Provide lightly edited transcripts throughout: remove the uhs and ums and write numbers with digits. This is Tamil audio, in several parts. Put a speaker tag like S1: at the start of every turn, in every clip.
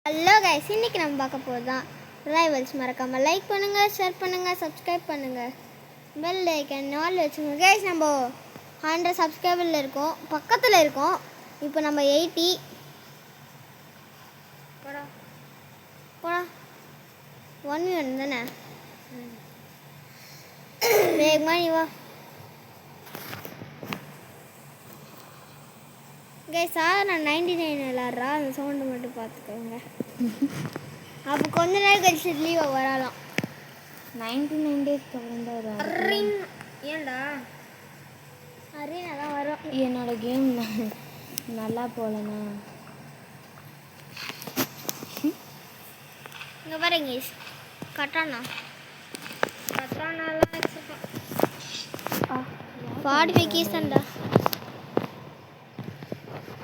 S1: ஹலோ கைஸ், இன்னைக்கு நம்ம பார்க்க போகிறதான் ரைவல்ஸ். மறக்காமல் லைக் பண்ணுங்கள், ஷேர் பண்ணுங்கள், சப்ஸ்கிரைப் பண்ணுங்கள், பெல் ஐக்கன் ஆல் வச்சுக்கோங்க. கைஸ், நம்ம 100 சப்ஸ்கிரைபரில் இருக்கோம், பக்கத்தில் இருக்கோம். இப்போ நம்ம 80 போடா 1 மில்லியன் தானே. வேகமாக நீ வா கைஸ். நான் 99 விளாட்றா, அந்த சவுண்டு மட்டும் பார்த்துக்கோங்க. அப்போ கொஞ்ச நேரம் கழிச்சு லீவ் வரலாம்.
S2: 99 டேஸ்க்கு அப்புறம் தான் வரும்.
S1: ஏன்டா அரீனா தான் வரும்.
S2: என்னோட கேம் நல்லா போகலண்ணா.
S1: இங்கே பாருங்க கட்டானாலாம் 45 கீஸ் தான்டா.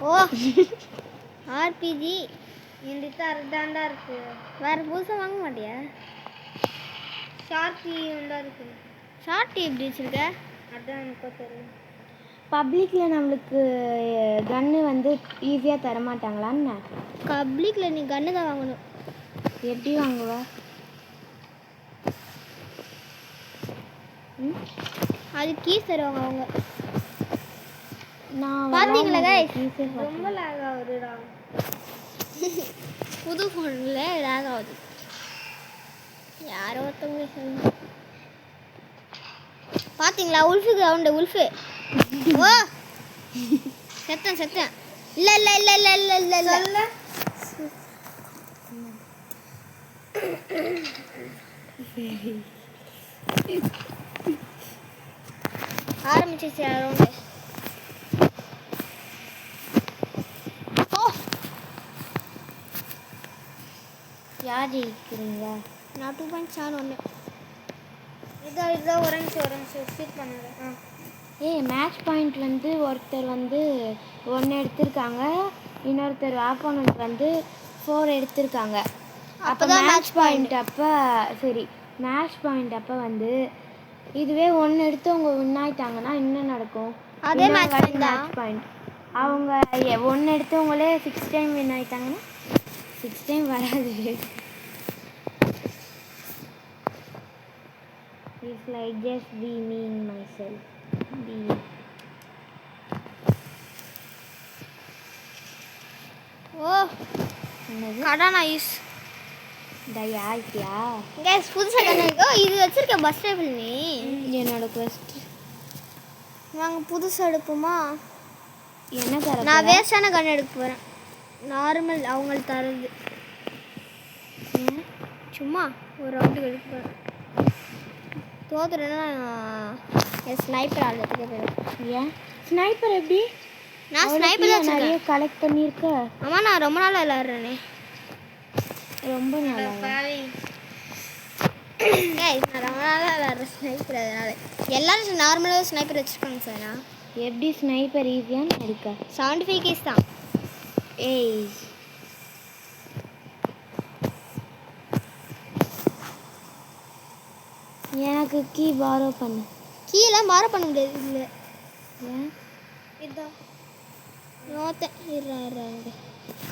S1: ஓ ஆர்பிஜி என்கிட்ட அதுதான்டா இருக்கு. வேறு புதுசாக வாங்க மாட்டியா? ஷார்ட்டி உண்டா இருக்கு. ஷார்ட்டி எப்படி வச்சுருக்க? அதான் எனக்கு தெரியும்.
S2: பப்ளிக்கில் நம்மளுக்கு கன்று வந்து ஈஸியாக தரமாட்டாங்களான்னு.
S1: பப்ளிக்கில் நீ கன்று தான் வாங்கணும்.
S2: எப்படி வாங்குவா?
S1: அது கீஸ் தருவாங்க அவங்க.
S2: நான்
S1: பார்த்தீங்களா கைஸ்?
S2: ரொம்ப
S1: லேக் ஆகுதுடா. புது ஃபோனில் லேக் ஆகுது. யாரோ ஒருத்தவங்க பார்த்தீங்களா? Wolf ground wolf. ஓ செத்தேன். இல்லை இல்லை இல்லை இல்லை இல்லை இல்லை இல்லை இல்லை ஆரம்பிச்சிச்சு ரவுண்டு.
S2: யார் ஜெயிக்கிறீங்களா?
S1: நான் 2.7
S2: இதை ஒரு நிமிஷம் ஸ்பீட் பண்ணுறேன். மேட்ச் பாயிண்ட் வந்து ஒருத்தர் வந்து 1 எடுத்திருக்காங்க, இன்னொருத்தர் ஆப்போனண்ட் வந்து 4 எடுத்திருக்காங்க. அப்போ மேட்ச் பாயிண்ட் அப்போ வந்து இதுவே 1 எடுத்து அவங்க வின் ஆயிட்டாங்கன்னா என்ன நடக்கும்?
S1: அதே மேட்ச்
S2: பாயிண்ட் அவங்க 1 எடுத்தவங்களே 6 டைம் வின் ஆயிட்டாங்கன்னா 6 டைம் வராது. It's like just be me myself. Be.
S1: ஓ கடானா யூஸ்
S2: டயாட்டியா
S1: கேஸ் புதுசாக கண்ணா. இது வச்சிருக்க பஸ் டேபிள் நீ.
S2: என்னோட குவெஸ்ட்
S1: நாங்கள் புதுசாக எடுப்போமா?
S2: என்ன தர?
S1: நான் வேஸ்டான கன் எடுக்க போகிறேன். நார்மல் அவங்களுக்கு தரது சும்மா ஒரு ரவுண்டுக்கு எடுக்க போகிறேன். தோத்துறேன்னா என் ஸ்னைப்பர் ஆடுறதுக்கே போயிடும்.
S2: ஏன் ஸ்னைப்பர் எப்படி?
S1: நான் ஸ்னைப்பர் தான்
S2: நிறைய கலெக்ட் பண்ணியிருக்க.
S1: ஆமாம், நான் ரொம்ப நாள் விளாட்றேனே.
S2: ரொம்ப நாள்
S1: நான் ரொம்ப நாளாக விளாட்றேன் ஸ்னைப்பர். அதனால எல்லாரும் நார்மலாக ஸ்னைப்பர் வச்சுருக்காங்க சார். நான்
S2: எப்படி ஸ்னைப்பர் ஈஸியான்னு எடுக்க?
S1: 75 கேஸ் தான்.
S2: ஏய் எனக்கு கீ பாரோ பண்ணு.
S1: கீழே பாரோ பண்ண முடியாது. இல்லை
S2: ஏன்?
S1: இதுதான் நோத்தேன். இருங்க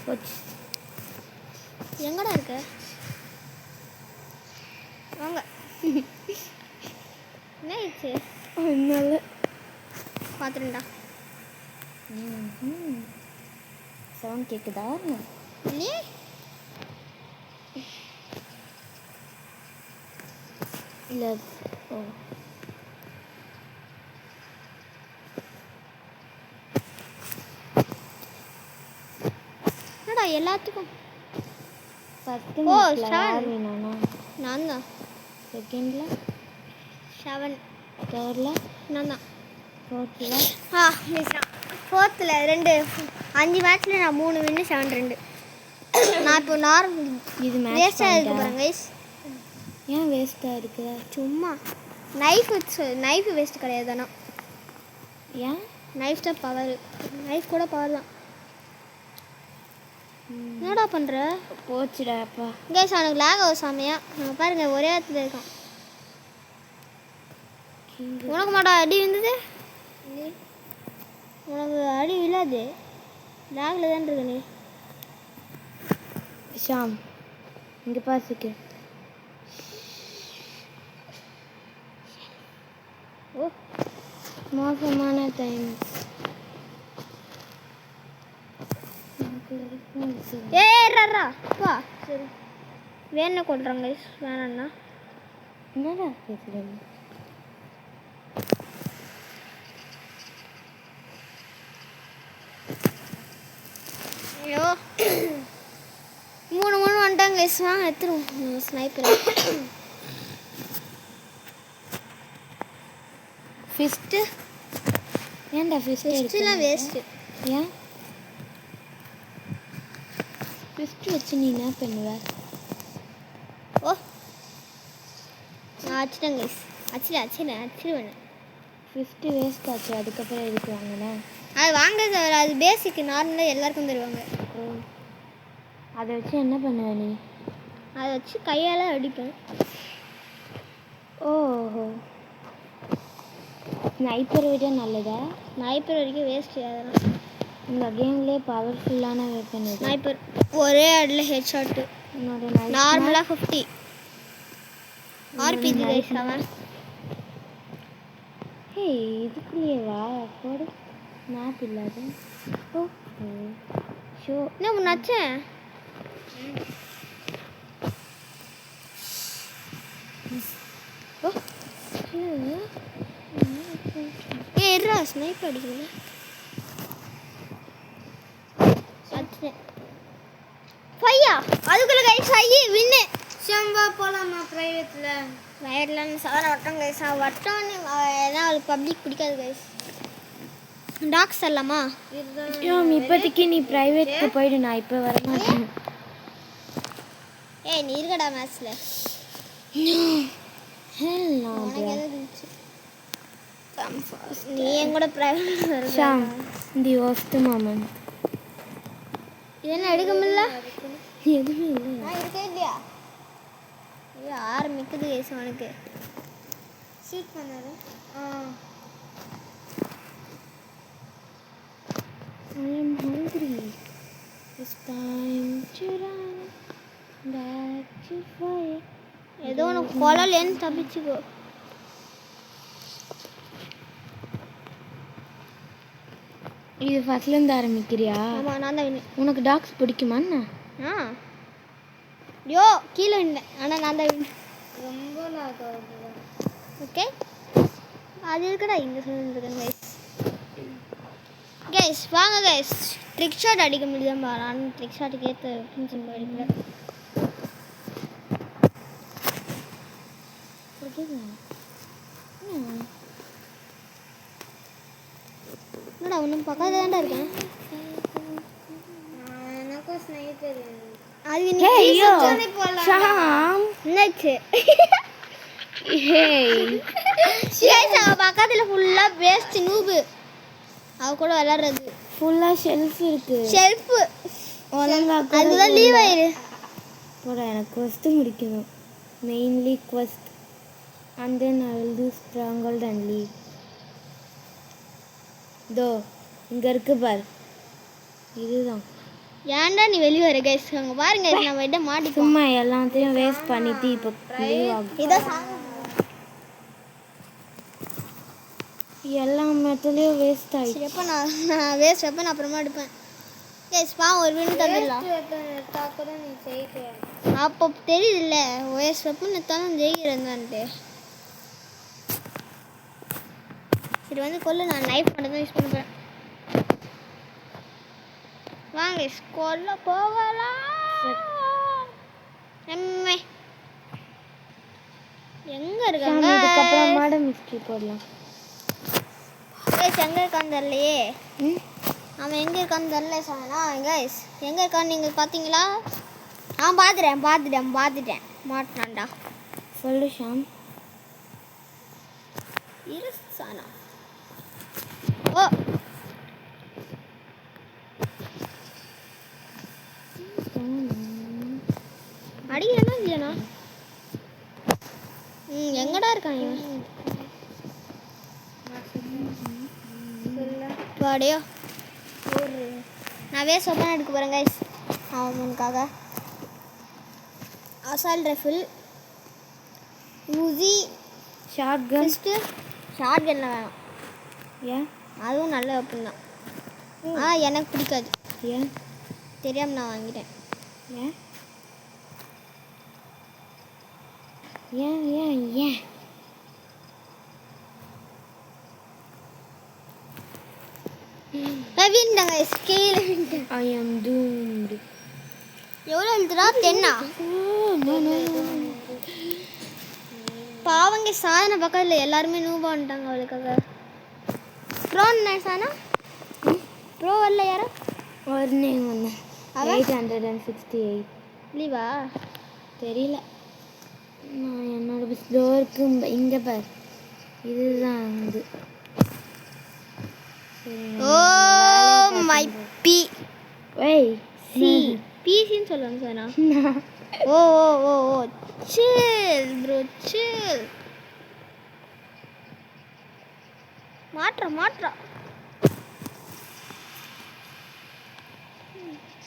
S2: போச்சு.
S1: எங்கடா இருக்க? வாங்க. என்ன ஆயிடுச்சு?
S2: என்னால
S1: பார்த்துருண்டா.
S2: சவுண்ட் கேட்குதா?
S1: இல்லையே.
S2: இல்லை. ஓ
S1: என்னடா எல்லாத்துக்கும்
S2: ஃபஸ்ட்டு
S1: ஓ
S2: யார் வேணாண்ணா?
S1: நான் தான்.
S2: செகண்டில்
S1: 7.
S2: தேர்டில்
S1: நான் தான்.
S2: ஃபோர்த்தில்
S1: ஃபோர்த்தில் 2 5 மேட்ச்சில் நான் 3 வின்னு 7-2. நான் இப்போ நார்மல்
S2: இது
S1: வேஸ்ட்டாக இருக்கு பாருங்க கைஸ்.
S2: ஏன் வேஸ்ட்டாக இருக்கு?
S1: சும்மா நைஃப் வேஸ்ட் கிடையாது. தானே
S2: ஏன்?
S1: நைஃப் தான் பவர். நைஃப் கூட பவர் தான். என்னடா பண்ணுற?
S2: போச்சுடா அப்பா.
S1: கைஸ் அவனுக்கு லேக் ஆகும் சாமியா. நாங்கள் பாருங்க ஒரே இடத்துல இருக்கோம். உனக்கு மாட்டா அடி இருந்தது? உனக்கு அடி இல்லாது லேகில் தான் இருக்கு. நீ
S2: ஷாம் இங்கே பாசிக்கு.
S1: ஓ
S2: மோசமான டைம்.
S1: ரா வா. சரி வேணா கொள்றாங்க வேணாண்ணா.
S2: என்னடா பேசுகிறேன்?
S1: ஐயோ 3 வந்துட்டாங்க கைஸ். வாங்க எடுத்துருவோம் ஸ்னைப்பர்.
S2: ஃபிஸ்ட்டு ஏன்டா
S1: ஃபிஸ்ட்லாம் வேஸ்ட்டு.
S2: ஏன் ஃபிஸ்ட்டு வச்சு நீ என்ன பண்ணுவ?
S1: ஓ நான் வச்சுட்டேன் கைஸ். அச்சிடுவேன்.
S2: ஃபிஸ்ட்டு வேஸ்ட் ஆச்சு. அதுக்கப்புறம் எதுக்கு வாங்கினேன்?
S1: அது வாங்குறது அது பேசிக் நார்மலாக எல்லாருக்கும் தருவாங்க.
S2: அதை வச்சு என்ன பண்ணுவ நீ?
S1: அதை வச்சு கையால் அடிப்பேன்.
S2: ஓஹோ ஸ்னைப்பர் விட நல்லதா?
S1: ஸ்னைப்பர் வரைக்கும் வேஸ்ட்டு. அதெல்லாம்
S2: இந்த கேம்லேயே பவர்ஃபுல்லான வெப்பன் இது.
S1: ஸ்னைப்பர் ஒரே அடியில் ஹெட் ஷாட்டு.
S2: என்னோட
S1: நார்மலாக 50 ஆர்பிஜி கைஸ். அவன்
S2: ஹே இதுக்குள்ளேயே வா போடு. மேப் இல்லாத. ஓ ஷோ
S1: என்ன பண்ணாச்சேன்? ஓ ஏறா ஸ்னைப்பர் அடிக்கல. ஃபையா அதுக்குள்ள கைஸ் ஐயே வின்னு.
S2: ஷம்பா போலாமா பிரைவேட்டில்?
S1: ப்ரைவேட்லாம் சாதாரண வட்டம் கைஸ். வட்டம் ஏன்னா அது பப்ளிக் பிடிக்காது கைஸ். டாக்ஸ் தரலாமா?
S2: இப்போதைக்கு நீ ப்ரைவேட்க்கு போயிடு. நான் இப்போ வர மாட்டேன்.
S1: ஏய் நீ இருக்கடா மேட்ச்ல. நீ என் கூட பிரைவேட்
S2: ஷாம் தி ஒஸ்ட் மொமெண்ட்.
S1: இதெல்லாம் எடுக்க முடியல.
S2: எதுவுமே இல்லை.
S1: நான் இருக்கே இல்லையா? ஐயோ ஆரம்பிக்குது கைஸ். அவனுக்கு ஷூட் பண்ணாரு.
S2: I am hungry. It's time to run back to fire.
S1: ஏதோ உனக்கு கொலலேன்னு தப்பிச்சுக்கோ.
S2: இது ஃபர்ஸ்ட்லேருந்து ஆரம்பிக்கிறியா?
S1: ஆமாம் நான் தான் வின்னு.
S2: உனக்கு டாக்ஸ் பிடிக்குமாண்ணா?
S1: யோ கீழே வின்னேன். ஆனால் நான் தான் வின்னு.
S2: ரொம்ப
S1: ஓகே அது இருக்கடா இங்கே சொல்லிருக்கேன் கைஸ். கைஸ் வாங்க கைஸ். ட்ரிக் ஷாட் அடிக்க முடியுதாம்பா? நான் ட்ரிக் ஷாட்டுக்கு ஏற்ற ஃபினிஷிங் அடிக்கல. என்னடா ஒன்றும் பக்கத்தில் தான்டா இருக்கேன்.
S2: எனக்கும் ஸ்னைப்பர்
S1: அது
S2: ஷாம்
S1: என்னாச்சு?
S2: ஹேய்
S1: அவள் பக்கத்தில் ஃபுல்லாக வேஸ்ட் நூபு. அவ கூட விளாட்றது
S2: ஃபுல்லாக ஷெல்ஃப் இருக்கு.
S1: ஷெல்ஃபு அதுதான் லீவ் ஆயிரு.
S2: போட எனக்கு குவெஸ்ட்டு முடிக்கணும். Mainly quest and then I will do stronghold and leave. தோ இங்கே இருக்கு பார். இதுதான்.
S1: ஏன்டா நீ வெளியே வர கைஸ்? அங்கே பாருங்க நம்ம கிட்ட மாட்டிக்கோ.
S2: சும்மா எல்லாத்தையும் வேஸ்ட் பண்ணிட்டு இப்போ லீவ் ஆகும்.
S1: இதான்
S2: எல்லா மெட்டலையும் வேஸ்ட் ஆகிடுச்சு.
S1: சரி எப்போ நான் வேஸ்ட் வைப்பேன் அப்புறமா எடுப்பேன். கைஸ் ஒரு வின் தந்துடலாம்.
S2: நீ ஜெயிக்கிற
S1: அப்போ தெரியுதுல்ல வேஸ்ட் வைப்பேன் எடுத்தாலும் ஜெயிக்கிறேன்தான்ட்டு. சரி வந்து கொல்ல. நான் நைஃப் மட்டும் தான் யூஸ் பண்ணுறேன். வாங்க கொல்ல போகலாம். எம்மே எங்க இருக்காங்க?
S2: இதுக்கப்புறம் மேடம் மிஸ்ட்ரி போடலாம்.
S1: கைஸ் எங்கே இருக்கான்னு தெரியலையே. அவன் எங்கே இருக்கான்னு தெரியல சொன்னா. கைஸ் எங்கே இருக்கான்னு நீங்கள் பார்த்தீங்களா? பார்த்துட்டேன் மாட்டினான்டா.
S2: சொல்லு ஷாம்.
S1: இருசானா ஓ அடிக்கலன்னா இல்லைண்ணா. எங்கடா இருக்கான் இவன்? பாடியோ நான் வேஸ்ட் ஓப்பன் எடுக்க போகிறேன் கைஸ் அவனுக்காக. அசால்ட் ரைஃபிள், ஊசி,
S2: ஷார்ட் கன்.
S1: ஷார்ட் கன்ல வேணும்.
S2: ஏன்?
S1: அதுவும் நல்ல வெப்பன் தான். எனக்கு பிடிக்காது.
S2: ஏன்?
S1: தெரியாமல் நான் வாங்கிட்டேன்.
S2: ஏன் ஏன் ஏன் ஏன்?
S1: வீண்டாங்க ஸ்கேல்.
S2: ஐ ஆம் டூம்டு.
S1: எவ்வளோ எழுதுடா? 10. பாவங்க சாதனை பக்கத்தில் எல்லாருமே நூபா வந்துட்டாங்க அவளுக்காக. ப்ரோ சானா ப்ரோ வரல யாரா?
S2: ஒரு நேம் ஒன்று 868.
S1: லீவா?
S2: தெரியல. நான் என்னோட டோருக்கு இங்கே பார், இதுதான் வந்து.
S1: ஓ மை பி
S2: வெய்
S1: சி பிசின்னு சொல்லுவாங்க சானா. ஓ ஓ ஓ ஓ சில் ப்ரோ சில். மாட்றா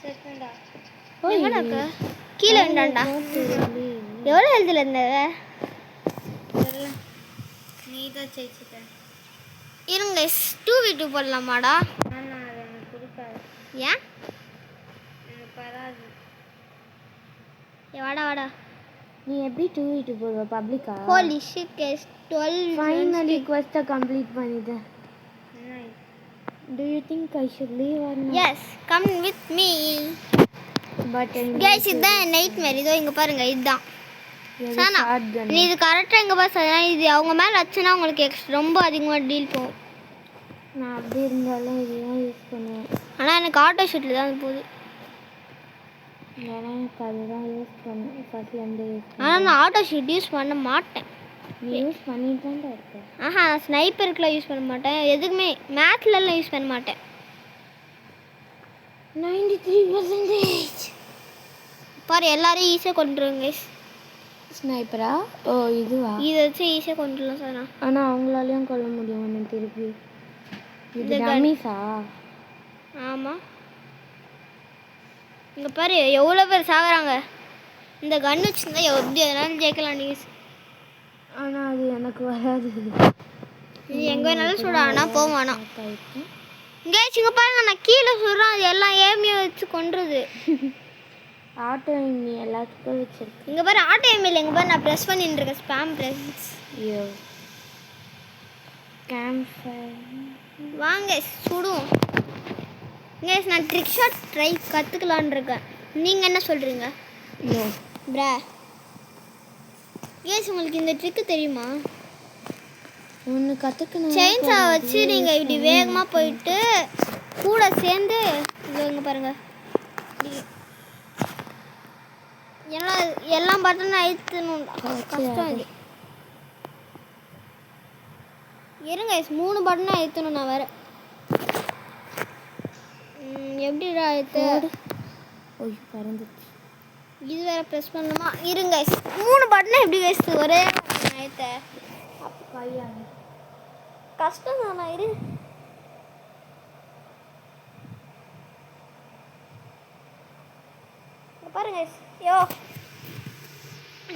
S1: செகண்டா. எவ்வளோக்கா கீழே வேண்டாண்டா. எவ்வளோ எழுதில் இருந்தத?
S2: நீ தான் ஜெயிச்சிட்ட.
S1: இருங்க 2v2 போடலாமாடா?
S2: ஆனால் அது எனக்கு பிடிக்காது.
S1: ஏன்?
S2: எனக்கு வராது.
S1: வாடா.
S2: நீ எப்படி 2v2 போடுவ? பப்ளிக்கா?
S1: ஹோலி ஷிட் கேஸ் 12
S2: ஃபைனலி குவெஸ்ட்டை கம்ப்ளீட் பண்ணிட்டேன். Do you think I should leave or not?
S1: Yes, come with me.
S2: But
S1: guys, இதுதான் நைட்மேர். இதோ இங்க பாருங்க, இதுதான் சானா. நீ இது கரெக்டாக எங்கே பாஸ் ஆகுதுன்னா இது அவங்க மேலே வச்சுன்னா உங்களுக்கு ரொம்ப அதிகமாக டீல் போகும்.
S2: நான் அப்படி இருந்தாலும் இதுதான் யூஸ் பண்ணுவேன்.
S1: ஆனால் எனக்கு ஆட்டோ ஷூட்டில் தான் போகுது.
S2: ஏன்னா எனக்கு அதுதான் யூஸ் பண்ணுவேன் ஃபர்ஸ்ட்லேருந்து யூஸ்.
S1: ஆனால் நான் ஆட்டோ ஷூட் யூஸ் பண்ண மாட்டேன்.
S2: நீ யூஸ் பண்ணிட்டு தான் இருக்கேன்.
S1: நான் ஸ்னைப்பருக்குலாம் யூஸ் பண்ண மாட்டேன். எதுக்குமே மேத்லலாம் யூஸ் பண்ண மாட்டேன்.
S2: 93%.
S1: பாரு எல்லாரும் ஈஸியாக கொண்டுருங்க.
S2: ஸ்னைப்பரா? ஓ இதுவா?
S1: இதை வச்சு ஈஸியாக கொண்டுடலாம் சார்.
S2: ஆனால் அவங்களாலையும் கொல்ல முடியும் ஒன்று திருப்பி. இது டம்மிஸா?
S1: ஆமாம். இங்கே பாரு எவ்வளோ பேர் சாகுறாங்க. இந்த கன் வச்சுருந்தா எப்படி எதனாலும் ஜெயிக்கலாம் நீங்கள்.
S2: ஆனால் அது எனக்கு வராது.
S1: நீ எங்கே வேணாலும் சுட, ஆனால் போவானா கேஸ். இங்கே பாருங்க நான் கீழே சுடுறேன், அது எல்லாம் ஏமியை வச்சு கொண்டுருது.
S2: ஆட்டோ எம்மி எல்லாத்துக்கும் வச்சிருக்கு.
S1: இங்கே பாரு ஆட்டோ எம்மியில் இங்கே பாரு நான் ப்ரெஸ் பண்ணிட்டு இருக்கேன். Spam press.
S2: ஐயோ கேம்ப்
S1: வாங்க சுடுவோம். கேஸ் நான் ட்ரிக் ஷாட் ட்ரை கற்றுக்கலான் இருக்கேன். நீங்கள் என்ன சொல்கிறீங்க?
S2: நோ
S1: ப்ரா. கேஸ் உங்களுக்கு இந்த ட்ரிக்கு தெரியுமா?
S2: ஒன்று கற்றுக்கணும்.
S1: செயின்ஸா வச்சு நீங்கள் இப்படி வேகமாக போயிட்டு கூட சேர்ந்து இங்கே பாருங்க எல்லாம் பட்டன் அழுத்தணும். கஷ்டம் இது. இருங்க 3 பட்டனை அழுத்தணும். நான் வேறு எப்படிடா அழுத்து?
S2: ஓய் பறந்துச்சு.
S1: இது வேறு ப்ரெஸ் பண்ணணுமா? இருங்க 3 பட்டனை எப்படி வச்சு ஒரே அழுத்த கஷ்டம் தானா? இரு பாருங்க. யோ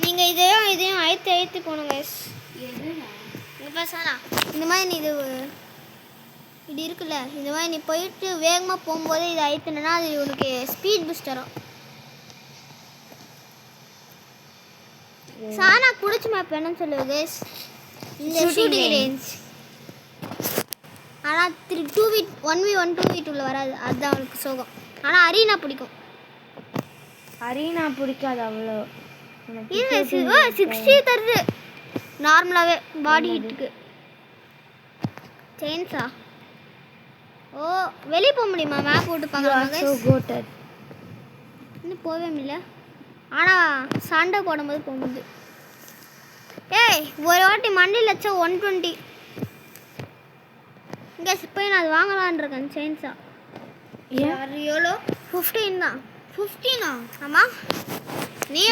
S1: நீங்கள் இதையும் அழுத்தி போகணும் கைஸ். இப்போ சானா இந்த மாதிரி நீ இது இருக்குல்ல, இந்த மாதிரி நீ போயிட்டு வேகமாக போகும்போது இதை அழுத்தினா அது உனக்கு ஸ்பீட் பூஸ்ட் தரும். சானா பிடிச்ச மேப் என்னன்னு சொல்லுவது கைஸ்? இந்த ஷூட்டிங் ரேஞ்ச். ஆனால் 1v1 2v2ல வராது, அதுதான் அவனுக்கு சோகம். ஆனால் அரீனா பிடிக்கும்.
S2: அரீனா பிடிக்காது அவ்வளோ.
S1: 60 தருது நார்மலாகவே பாடி ஹீட்டுக்கு. செயின்ஸா? ஓ வெளியே போக முடியுமா? மேப் போட்டு பார்க்கலாம். இன்னும் போகவே முடியல. ஆனால் சண்டை போடும்போது போகும்போது ஏய் ஒரு வாட்டி மண்டியில் வச்சா 120. இங்கே போய் நான் அது வாங்கலான் இருக்கேன். செயின்ஸா எவ்வளோ? 15 தான். 15ஆ? ஆமாம். நீ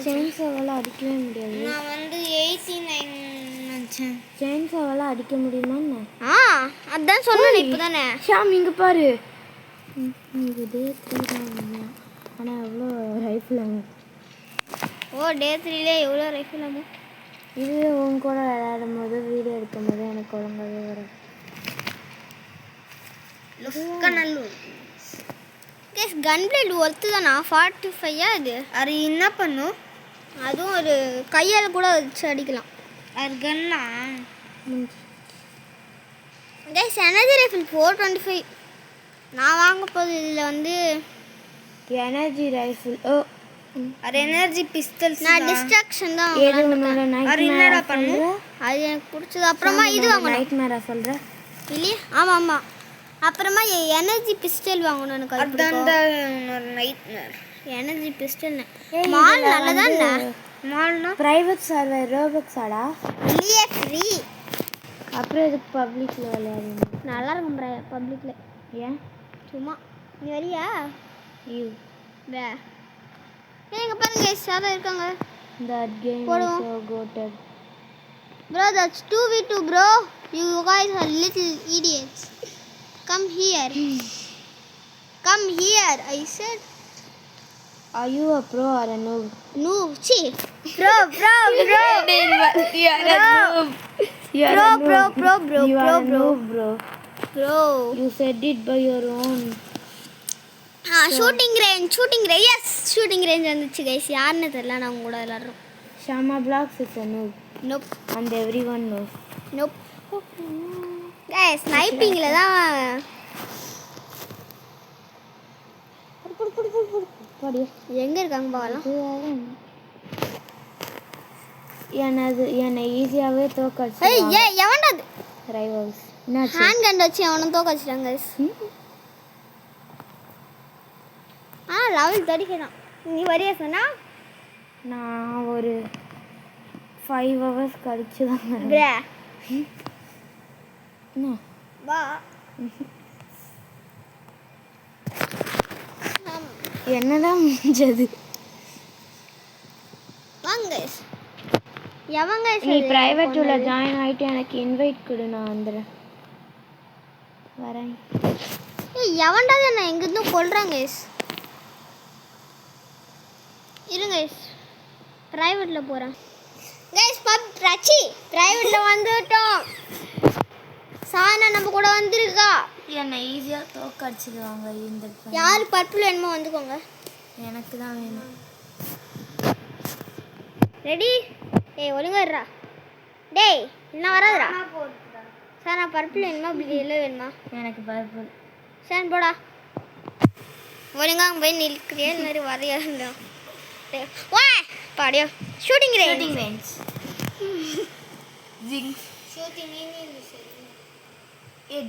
S2: செயின்ஸாவெல்லாம் அடிக்கவே முடியாது.
S1: நான் வந்து 89 நினச்சேன்.
S2: செயின்ஸாவெல்லாம் அடிக்க முடியுமா?
S1: அதான் சொன்னேன் இப்போ தானே.
S2: ஷாம் இங்கே பாரு. இதே 3 தான். ஆனால் எவ்வளோ ரைஃபிள்
S1: ஓ டே 3லே எவ்வளோ ரைஃபிள் ஆகும்?
S2: இது உன் கூட விளையாடும் போது வீடியோ எடுக்கும் போது எனக்கு ஒழுங்காகவே வரும்.
S1: கேஸ் கன் பிளேட் ஒர்த்து தானா 45 இது?
S2: அது என்ன பண்ணும்?
S1: அதுவும் ஒரு கையால் கூட வச்சு அடிக்கலாம்.
S2: அது கன்னா
S1: கேஸ் எனர்ஜி ரைஃபிள் 425 நான் வாங்க போகுது. இதில் வந்து
S2: எனர்ஜி ரைஃபிள். ஓ அது எனர்ஜி பிஸ்டல்ஸ்.
S1: நான் டிஸ்ட்ராக்ஷன் தான்
S2: எது உன்னோட நைட்மேரா பண்ணு?
S1: அது எனக்கு பிடிச்சது. அப்புறமா இது வாங்கணும்.
S2: நைட்மேரா சொல்ற
S1: இல்லையா? ஆமாம் ஆமாம். அப்புறமா எனர்ஜி பிஸ்டல் வாங்கணும். எனக்கு அது
S2: அதான் நைட்மேர்.
S1: எனர்ஜி பிஸ்டல் மால் நல்லதானே?
S2: மால்னா பிரைவேட் சர்வர் ரோபக்ஸாடா?
S1: இல்லையே ஃப்ரீ.
S2: அப்புறம் இதுக்கு பப்ளிக்ல விளையாடுங்க.
S1: நல்லா இருக்கும் பப்ளிக்கில்.
S2: ஏன்?
S1: சும்மா நீ வரியா?
S2: யூ
S1: வே எங்க பாருங்க சாதா இருக்காங்க.
S2: That game is so goated.
S1: Bro, that's 2v2 bro. You guys are little idiots. Come here. Come here, I said.
S2: Are you a pro or a noob?
S1: No, see. Bro.
S2: You are a noob. You are a noob. You are a noob, bro.
S1: Bro.
S2: You said it by your own.
S1: Shooting range எஸ் ஷூட்டிங் ரேஞ்ச் வந்துச்சு கைஸ். யாருன்னு தெரியல. நான் கூட விளாட்றோம்.
S2: Shama Blocks is a noob.
S1: Noob
S2: And everyone knows.
S1: Noob guys ஸ்னைப்பிங்கில் தான். எங்கே இருக்காங்க பார்க்கலாம்.
S2: என்னை ஈஸியாகவே தோக்கடிச்சு.
S1: ஏய் எவன்டா அது?
S2: ரைவல்ஸ்
S1: ஹேண்ட் கன் வச்சு அவனும் தோக்கடிச்சிட்டாங்க கைஸ். லெவல் 35 தான். நீ வரைய சொன்னா
S2: நான் ஒரு 5 hours கழிச்சு தான்
S1: வா.
S2: என்னதான் முடிஞ்சது?
S1: வாங்க எவங்க
S2: நீ பிரைவேட் உள்ள ஜாயின் ஆகிட்டு எனக்கு இன்வைட் கொடு, நான் வந்துடுறேன். வரேன்.
S1: எவன்டா என்ன எங்கேருந்தும் கொள்றாங்க இருங்க ப்ரைவேட்டில் போகிறேன் கைஸ். ரச்சி ப்ரைவேட்டில் வந்துட்டோம். சானா நம்ம கூட வந்திருக்கா.
S2: என்னை ஈஸியாக தோக்கடிச்சிடுவாங்க. இந்த
S1: யார் பர்பிள் வேணுமோ வந்துக்கோங்க.
S2: எனக்கு தான் வேணும்.
S1: ரெடி? ஏய் ஒழுங்கா டேய் இன்னும் வராதுடா. சார் நான் பர்பிள் வேணுமா அப்படி எல்லோ வேணுமா?
S2: எனக்கு பர்பிள்.
S1: சார் போடா. ஒழுங்கா போய் நிற்கிறியா மாதிரி வரையா இருந்தோம். வா பாடியோ ஷூட்டிங் ரேஞ்ச். ஷூட்டிங்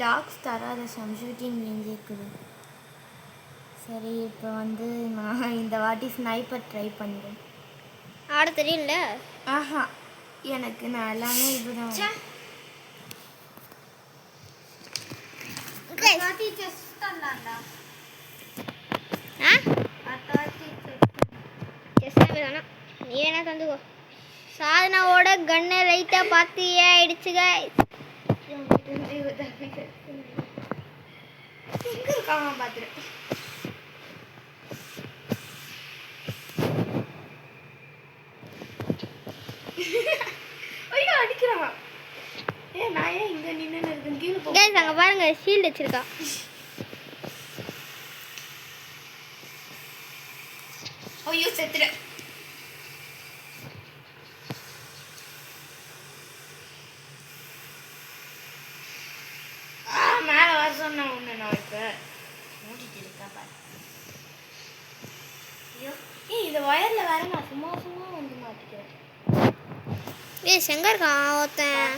S2: டாக்ஸ் தராத ஷூட்டிங் ரேஞ்ச் இருக்குது. சரி இப்போ வந்து நான் இந்த வாட்டி ஸ்னைப்பர் ட்ரை பண்ணுறேன்.
S1: ஆட தெரியும்ல?
S2: ஆஹா எனக்கு நான் எல்லாமே இதுதான்.
S1: நீ வேணா தந்துக்கோ. சாதனாவோட கண்ணை லைட்டாக பார்த்து ஆயிடுச்சு கைஸ்.
S2: பார்த்துரு அடிக்கிறான். நான் ஏன் இங்கே நின்று இருக்கேன்? கீழே
S1: கைஸ் அங்கே பாருங்க ஷீல்டு வச்சிருக்கா.
S2: ஐயோ செத்துற. மேலே வர சொன்ன ஒன்று நான் இப்போ மூடிட்டு இருக்கா பாரு. ஐயோ இந்த ஒயரில் வேற நான் சும்மா வந்து மாட்டிக்கிறேன்.
S1: எங்க இருக்கான் ஒருத்தன்?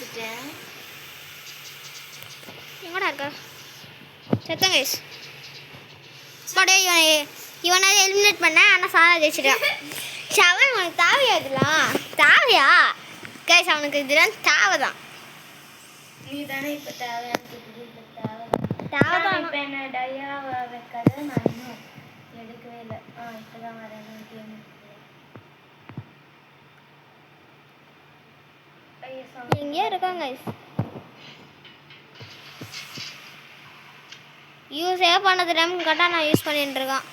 S1: எங்கடா இருக்கா? செத்தங்க கைஸ். படே இவனை எலிமினேட் பண்ண. ஆனால் சாதா ஜெயிச்சிட்டான். அவன் உனக்கு தாவியா? இதெல்லாம் தாவியா கைஸ்? அவனுக்கு இதெல்லாம் தேவை தான்.
S2: நீ தானே இப்போ தேவைதான்.
S1: இப்போ
S2: என்ன டையா வைக்காத. நான் இன்னும் எடுக்கவே இல்லை. இப்போ தான் வரேன்.
S1: எங்கேயோ இருக்காங்க யூஸே பண்ணது டைம் கரெக்டாக நான் யூஸ் பண்ணிட்டு இருக்கேன்.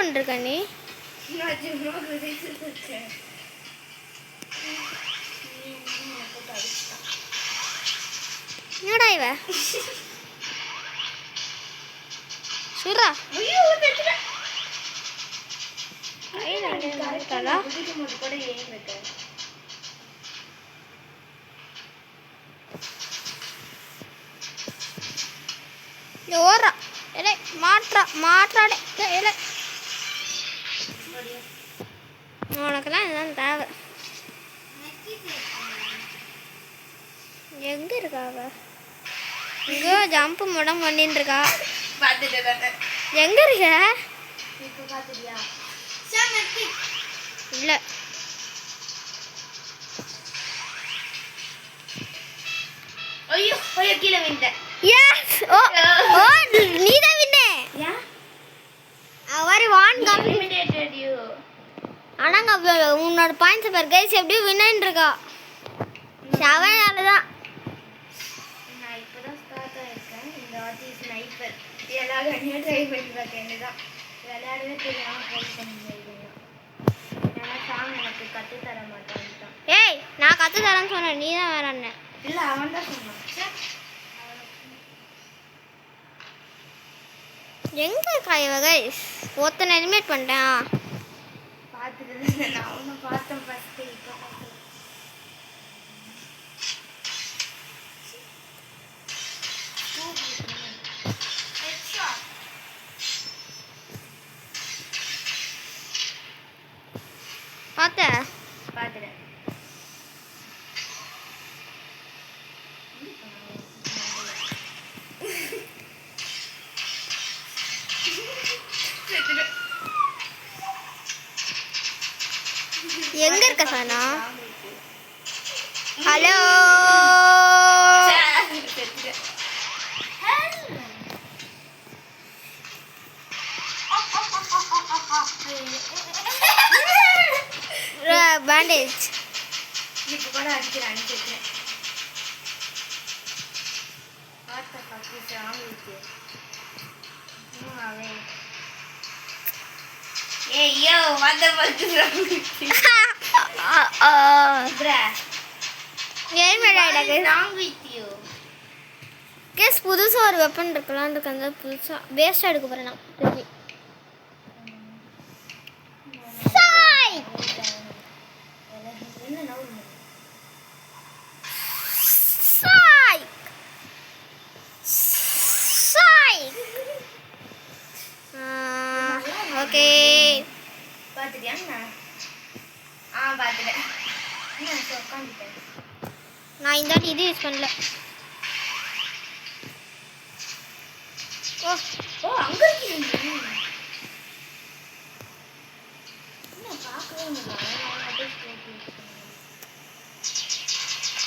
S1: பண்ணிருக்க நீ? என்னடா இவ சுரா ஓடுறா இல்லை மாற்றாடே இல்லை உனக்கெல்லாம் இதுதான் தேவை. எங்க இருக்கா அவ? எங்கேயோ ஜம்ப் முடம் பண்ணிட்டு இருக்கா. எங்க இருக்க? இல்லை
S2: ஐயோ ஐயோ கீழே விழுந்தேன்.
S1: ஓ ஓ நீதான் வின்னே. அவரி வான்
S2: எலிமினேட்டட் யூ.
S1: ஆனாங்க உன்னோட பாயிண்ட்ஸ் பார் கைஸ் எப்படியும் வின்னு இருக்கா. 7 தான்.
S2: நான் இப்போதான் ஸ்டார்ட் ஆயிருக்கேன். இந்த வாட்டி ஸ்னைப்பர் எல்லாரும் ட்ரை பண்ணி பார்த்தேன். என்னதான் விளையாடவே தெரியாமல் ட்ரை பண்ணி ஏன்னா சாங் எனக்கு கற்றுத்தர மாட்டான்ட்டான்.
S1: ஏய் நான் கற்று தரேன்னு சொன்னேன், நீ தான் வேற அண்ணன்.
S2: இல்லை அவன் தான் சொன்னான்.
S1: எங்க இருக்கா இவ கைஸ்? ஒருத்தனை எலிமினேட் பண்ணிட்டேன்.
S2: பார்த்துட்டு நான் ஒன்றும் பார்த்தேன் ஃபஸ்ட்டு. இப்போ
S1: பார்த்தேன்
S2: பார்த்துட்டேன்.
S1: எங்க இருக்க சானா? ஹலோ பேண்டேஜ்
S2: இப்போ கூட அடிக்கிறேன் அனுப்பிச்சிருக்கேன். பார்த்த பக்கத்து ஆங்கிட்டு அவன் ஏய்யோ வந்த பக்கத்து
S1: கேஸ் புதுசாக ஒரு வெப்பன் இருக்கலான்னு இருக்காங்க. புதுசாக வேஸ்ட்டாக எடுக்க போகிறேன் நான் திருப்பி. ஓகே
S2: பார்த்துட்டியா? பார்த்துட்டேன். உட்காந்துட்டேன்.
S1: நான் இந்த வாட்டி இது யூஸ் பண்ணல. ஓ
S2: ஓ அங்கே இருக்கீங்க. பார்க்கவே முடியல.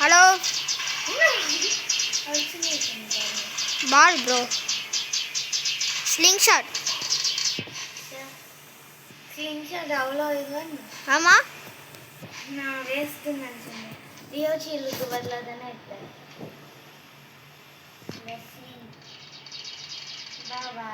S1: ஹலோ பால் ப்ரோ ஸ்லிங் ஷாட்.
S2: ஸ்லிங்ஷாட் அவ்வளோ இதுவாக
S1: ஆமாம்
S2: நான் வேஸ்ட்டுன்னு நினச்சேன். ரியோச்சிலுக்கு பதிலாக தானே எடுத்தேன். பாபா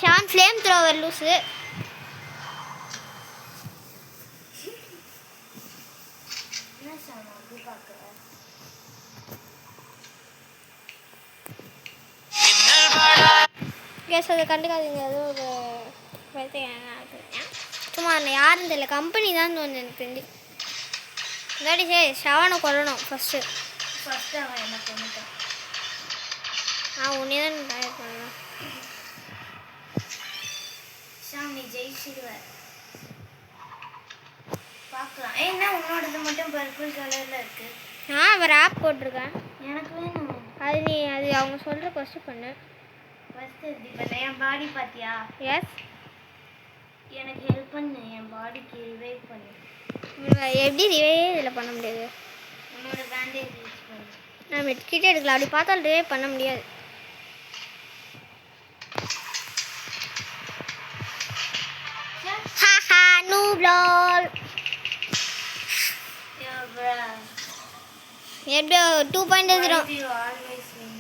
S1: ஷான் ஃப்ளேம் த்ரோவர் லூஸு.
S2: என்ன சாமா அப்படி பார்க்குறேன்.
S1: கேஸ் அதை கண்டுக்காதீங்க. ஏதோ ஒரு சும்மா யாரும் தெரியல, கம்பெனி தான் ஒன்று எனக்கு தெரிஞ்சு. இல்லாடி ஷவானை கொல்லணும் ஃபஸ்ட்டு.
S2: அவன் என்ன கொண்டுட்டான்.
S1: உன்னே தான் டயர் பண்ணலாம்.
S2: ஷாம் நீ ஜெயிச்சிடுவ. பார்க்கலாம். என்ன உன்னோடது மட்டும் பர்பிள் கலரில் இருக்குது.
S1: அவர் ஆப் போட்டிருக்கேன்.
S2: எனக்கு வேணும்.
S1: அது அவங்க சொல்கிற ஃபஸ்ட்டு பண்ணு.
S2: ஃபஸ்ட்டு எப்படி பண்ண? என் பாடி பார்த்தியா?
S1: எஸ்
S2: எனக்கு ஹெல்ப் பண்ணு. என் பாடிக்கு ரிவைவ் பண்ணு.
S1: எப்படி ரிவைவே இதில் பண்ண முடியாது.
S2: உன்னோட பேண்டேஜ் யூஸ் பண்ணு.
S1: நான் மெட்கிட்டே எடுக்கலாம். அப்படி பார்த்தாலும் ரிவைவ் பண்ண முடியாது. lol.
S2: Yeah, bro.
S1: எப்படியோ 2.0.
S2: Why do you always win?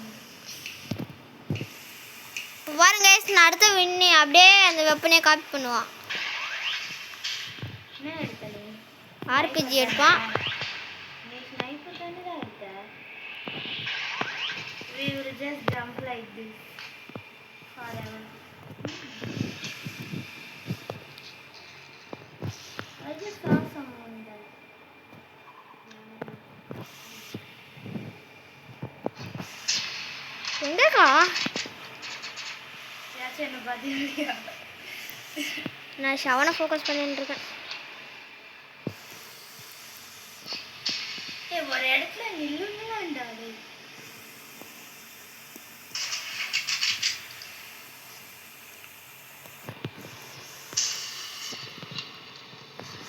S1: பாருங்க guys, நான் அடுத்த வின்னி அப்படியே அந்த வெப்பனே காப்பி பண்ணுவான்.
S2: என்ன எடுத்த நீ?
S1: RPG எடுப்பான்.
S2: நீ ஸ்னைப்பர் தானே எடுத்த? We will just jump like this forever. I just saw someone there.
S1: எங்கக்கா?
S2: யாச்சும் என்ன பாத்தீங்களா?
S1: நான் ஷவனை ஃபோக்கஸ் பண்ணிட்டு இருக்கேன்.
S2: ஒரு இடத்துல நில்லுங்களாண்டா அது.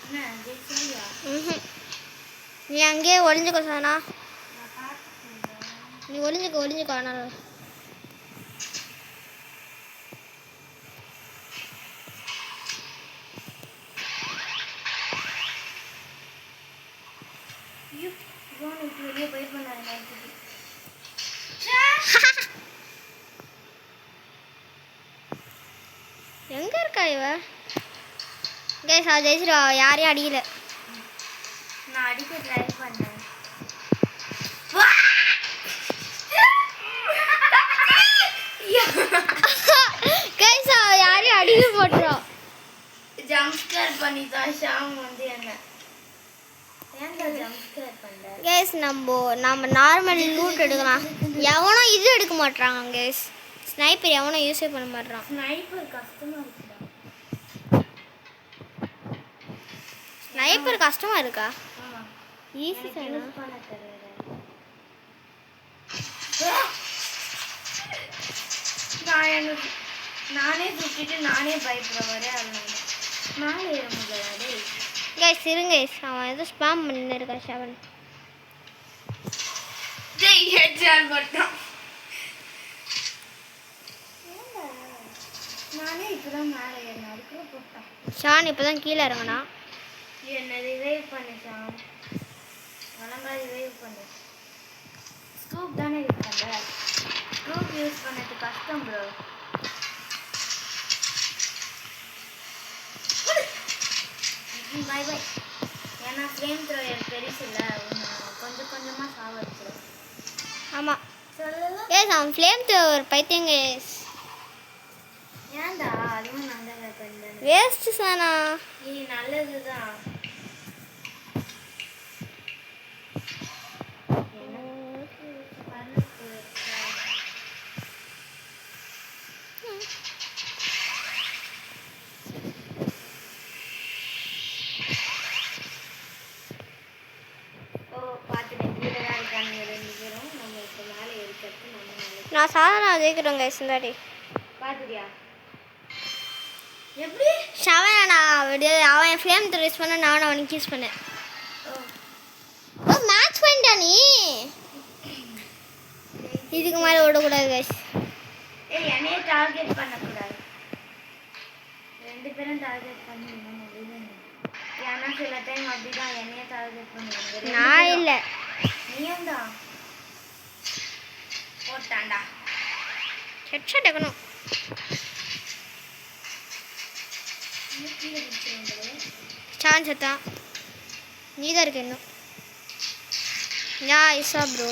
S2: என்ன ஜெயிச்சியா?
S1: நீ அங்கேயே ஒளிஞ்சுக்கோ சானா.
S2: நான் பார்த்துட்டேன்.
S1: நீ ஒளிஞ்சுக்கோ ஆனால்
S2: ஐயோ இவன் இப்படி வெளியே போய் பண்ணாங்க நைட்டு.
S1: எங்க இருக்கா இவ? கைஸ் அது ஜெயிச்சிருவா, யாரையும் அடிக்கல.
S2: நான் அடிக்க ட்ரை பண்ணேன்.
S1: கைஸ் யாரையும் அடிக்க போட்டுரும்.
S2: ஜம்ப் ஸ்கேர் பண்ணிட்டா ஷாம் வந்து என்ன ஏன்டா ஜம்ப் ஸ்கேர் பண்ற?
S1: கைஸ் நம்ம நார்மல் லூட் எடுக்கலாம். எவனும் இது எடுக்க மாட்றாங்க கைஸ். ஸ்னைப்பர் எவனும் யூஸே பண்ண மாட்றான்.
S2: ஸ்னைப்பர் கஷ்டமா இருக்குடா.
S1: ஸ்னைப்பர் கஷ்டமா இருக்கா?
S2: ஆமா
S1: ஈஸி தானா?
S2: யூஸ் பண்ண தெரியல. நானே சுத்திட்டு நானே பயப்படுற வரை அதனால மேலே ஏற முடியல. டேய்
S1: கைஸ் இருங்க கைஸ், அவன் ஏதோ ஸ்பாம் பண்ணிட்டு இருக்கான் ஷவன்.
S2: டேய் ஹெட்ஷாட் போட்டான். நானே இப்பதான் மேலே ஏறினேன், அதுக்குள்ள போட்டான்.
S1: ஷான் இப்போதான் கீழே இறங்கினா.
S2: என்ன ரிவைவ் பண்ணிச்சான். ஒழுங்கா ரிவைவ் பண்ணு. ஸ்கூப் தானே யூஸ் பண்ற. ஸ்கூப் யூஸ் பண்ணது கஷ்டம் ப்ரோ. Bye bye. ஏன்னா ஃப்ளேம் த்ரோயர் பெருசு இல்லை, கொஞ்சம் கொஞ்சமாக சாவடிச்சிடும்.
S1: ஆமாம்
S2: சொல்லலாம்.
S1: கைஸ் அவன் ஃப்ளேம் ஒரு பைத்தியம் கைஸ்.
S2: ஏன்டா அதுவும் நல்ல வெப்பன் தானே.
S1: வேஸ்ட் சானா.
S2: இது நல்லது தான்.
S1: நான் சாதாரண ஜெயிக்கிறோம் கைஸ் இந்தாடி.
S2: பாத்துறியா எப்படி?
S1: ஷவன் அவன் ஃப்ளேம் யூஸ் பண்ண நான் அவனுக்கு யூஸ் பண்ணேன். ஓ மேட்ச் பண்ணிட்டா நீ. இதுக்கு மேலே ஓடக்கூடாது கைஸ்.
S2: ஏய் என்னைய டார்கெட் பண்ணக்கூடாது. ரெண்டு பேரும் டார்கெட் பண்ணிடணும். ஏன்னா சில டைம் அப்படிதான் என்னைய டார்கெட் பண்ணுவாங்க.
S1: நான் இல்லை
S2: நீயும் தான் போட்டாண்டா.
S1: ஹெட்ஷாட் எடுக்கணும். சான்ஸ் தான் நீ தான் இருக்க இன்னும். யா இசா ப்ரோ.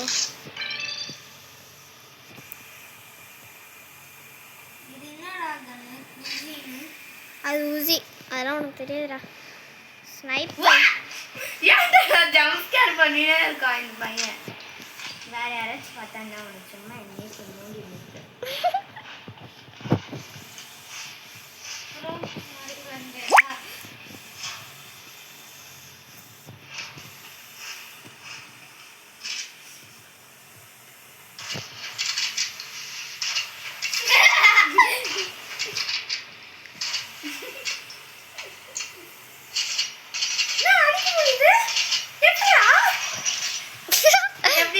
S1: அது உசி, அதெல்லாம் உனக்கு தெரியாதுடா. ஸ்னைப்பர்
S2: ஏன்டா ஜம்ப் ஸ்கேர் பண்ணினே இருக்கான் இந்த பையன். வேற யாராச்சும் பார்த்தான்னா உனக்கு சும்மா என்னையே சொல்லி இருக்கு.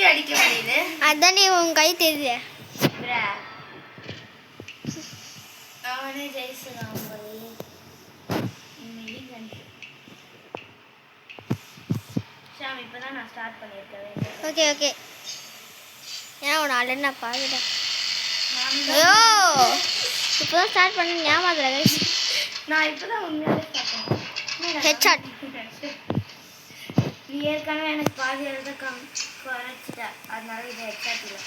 S2: அடிக்க முடியுது
S1: அதானே உன் கை தெரியுது.
S2: அவனே ஜெயிச்சுதான் தான் நான் ஸ்டார்ட் பண்ணியிருக்கேன்.
S1: Okay okay. ஏன்னா உன் ஆல்ரெடி நான் பார்த்துட்டேன்.
S2: நான்
S1: ஐயோ இப்போ தான் ஸ்டார்ட் பண்ண ஞாபகம் கைஸ்.
S2: நான் இப்போ தான் உண்மையாகவே ஸ்டார்ட் பண்ணேன்.
S1: ஹெட்ஷாட்.
S2: நீ ஏற்கனவே எனக்கு பாதி எழுத குறைச்சிட்ட, அதனால இது ஹெட்ஷாட் இல்லை.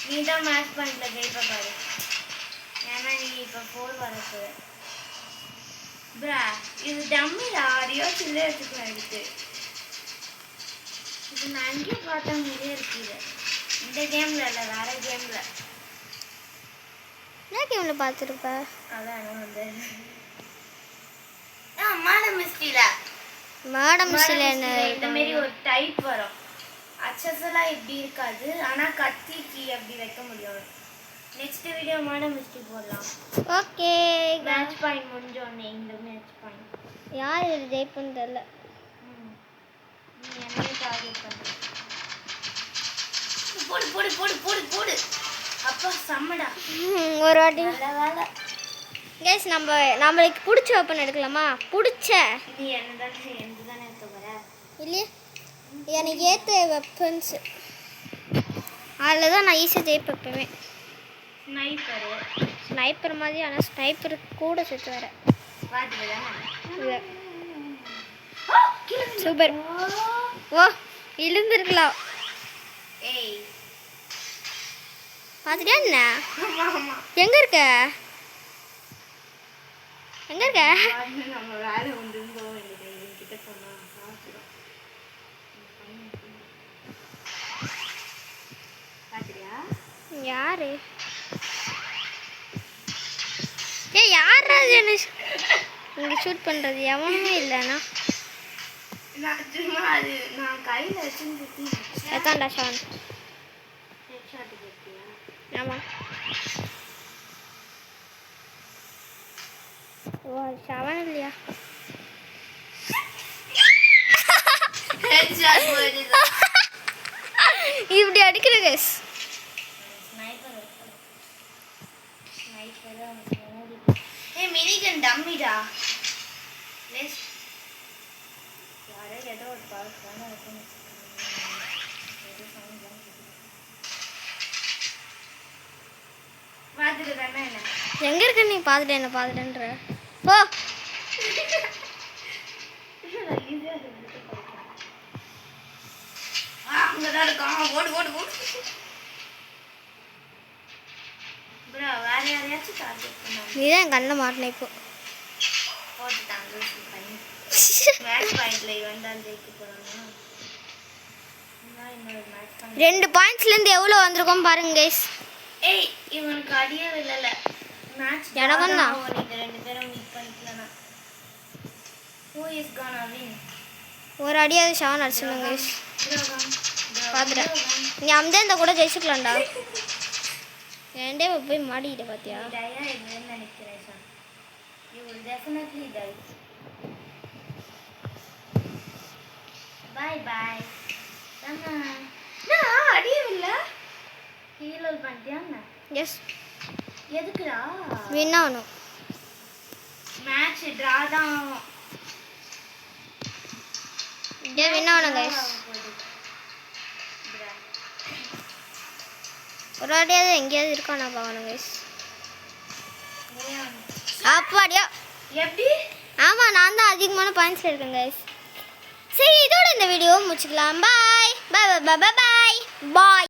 S2: நீ தான் மேட்ச் பாயிண்டில் ஜெயிப்ப பாரு. ஏன்னா நீ இப்போ 4 வரப்பு. ப்ரா இது டம்மிடா, ரியோச்சிலே வச்சுக்கலாம் எடுத்து. இது நான் அங்கேயே பார்த்த மாதிரியே இருக்குது. இந்த கேமில் இல்லை, வேறு கேமில்.
S1: என்ன கேமில் பார்த்துருப்ப?
S2: அதான் வந்து மாடம் மிஸ்டில
S1: மேடம் சில என்ன
S2: இந்த மாதிரி ஒரு டைப் வரும். அச்சஸெல்லாம் இப்படி இருக்காது, ஆனால் கத்தி கீ அப்படி வைக்க முடியும். நெக்ஸ்ட் வீடியோ மாடம் மிஸ்டி போடலாம்.
S1: ஓகே.
S2: மேட்ச் பாயிண்ட் முடிஞ்சோடனே இந்த மேட்ச் பாயிண்ட்
S1: யார் இது ஜெயிப்புன்னு தெரியல.
S2: நீ என்னையே டார்கெட் பண்ணு. போடு போடு போடு போடு போடு. அப்பா செம்மடா.
S1: ஒரு வாட்டி
S2: நல்ல வேலை.
S1: கேஸ் நம்மளுக்கு பிடிச்ச வெப்பன் எடுக்கலாமா? பிடிச்ச
S2: நீ என்ன தானே எடுக்க போற
S1: இல்லையே, எனக்கு ஏற்ற வெப்பன்ஸ் அதில் தான் நான் ஈஸியாக ஜெயிப்பேன் எப்பவுமே. ஸ்னைப்பர் மாதிரி, ஆனால் ஸ்னைப்பர் கூட சேர்த்து வர சூப்பர். ஓ இழுந்துருக்கலாம்.
S2: ஏய்
S1: பார்த்துட்டியா என்ன? எங்கே இருக்க? எங்கே இருக்க?
S2: நம்ம வேலை வந்துருந்தோம். கிட்ட சொன்னா பாத்தியா
S1: யாரு? யாரா என்ன இங்கே ஷூட் பண்ணுறது? எவனுமே இல்லைண்ணா.
S2: நான் சும்மா அது நான் கையில் வச்சுட்டு
S1: எத்தாண்டா ஷான்?
S2: ஹெட்ஷாட் போட்டியா?
S1: ஆமாம். ஓ ஷவன் இல்லையா?
S2: ஹெட்ஷாட் போடுது.
S1: இப்படி அடிக்கிற கேஸ்.
S2: ஸ்னைப்பர் ஏய் மினிகன் டம்மிடா. லெஸ் யாரோ ஏதோ ஒரு பாஸ்தான வைக்கணும். பார்த்துட்டு தானே என்ன
S1: எங்கே இருக்க? நீ பார்த்துட்டேன் என்ன பார்த்துட்டேன்ற ஓ
S2: அங்கதான் இருக்கான். ஓடு ஓடு ஓடு. ப்ரோ வேற யாரையாச்சும் டார்கெட் பண்ணாங்க.
S1: நீ தான் என் கண்ணில் மாட்டின இப்போ.
S2: போட்டுட்டாங்க மேட்ச் பாயிண்ட்ல இவன் தான் ஜெயிக்க போறாங்க. இன்னொரு மேட்ச் பாயிண்ட்
S1: 2 பாயிண்ட்ஸ்லேருந்து எவ்வளோ வந்திருக்கோம் பாருங்க கைஸ்.
S2: ஏய் இவனுக்கு அடியே இல்லைல்ல. மேட்ச்
S1: எனக்கும் தான்.
S2: நீங்க 2 பேரும் meet பண்ணிக்கலனா who is gonna win?
S1: ஒரு அடியாவது ஷான் அடிச்சிடுங்க கைஸ். பார்த்துட்டேன். நீ அம்தேந்த கூட ஜெயிச்சுக்கலாம்டா. ஏன்டே போய் மாடிக்கிட்ட பார்த்தியா?
S2: டயா இல்லைன்னு நினைக்கிறேன் sir. You will definitely die. Bye bye. தம்மா நான் அடியே இல்ல. ஹீல் பண்ணிட்டியாங்க?
S1: எஸ்.
S2: எதுக்குடா?
S1: வின் ஆகணும்.
S2: மேட்ச் டிரா தான்.
S1: இதே வின் ஆகணும் கைஸ். ஒரு அடியாவது எங்கேயாவது இருக்கானா பார்க்கணும் கைஸ். அப்பாடியா
S2: எப்படி?
S1: ஆமாம் நான் தான் அதிகமான பாயிண்ட்ஸில் இருக்கேன் கைஸ். சரி இதோட இந்த வீடியோ முடிச்சுக்கலாம். பாய் பாய் பாய் பாய் பாய் பாய்.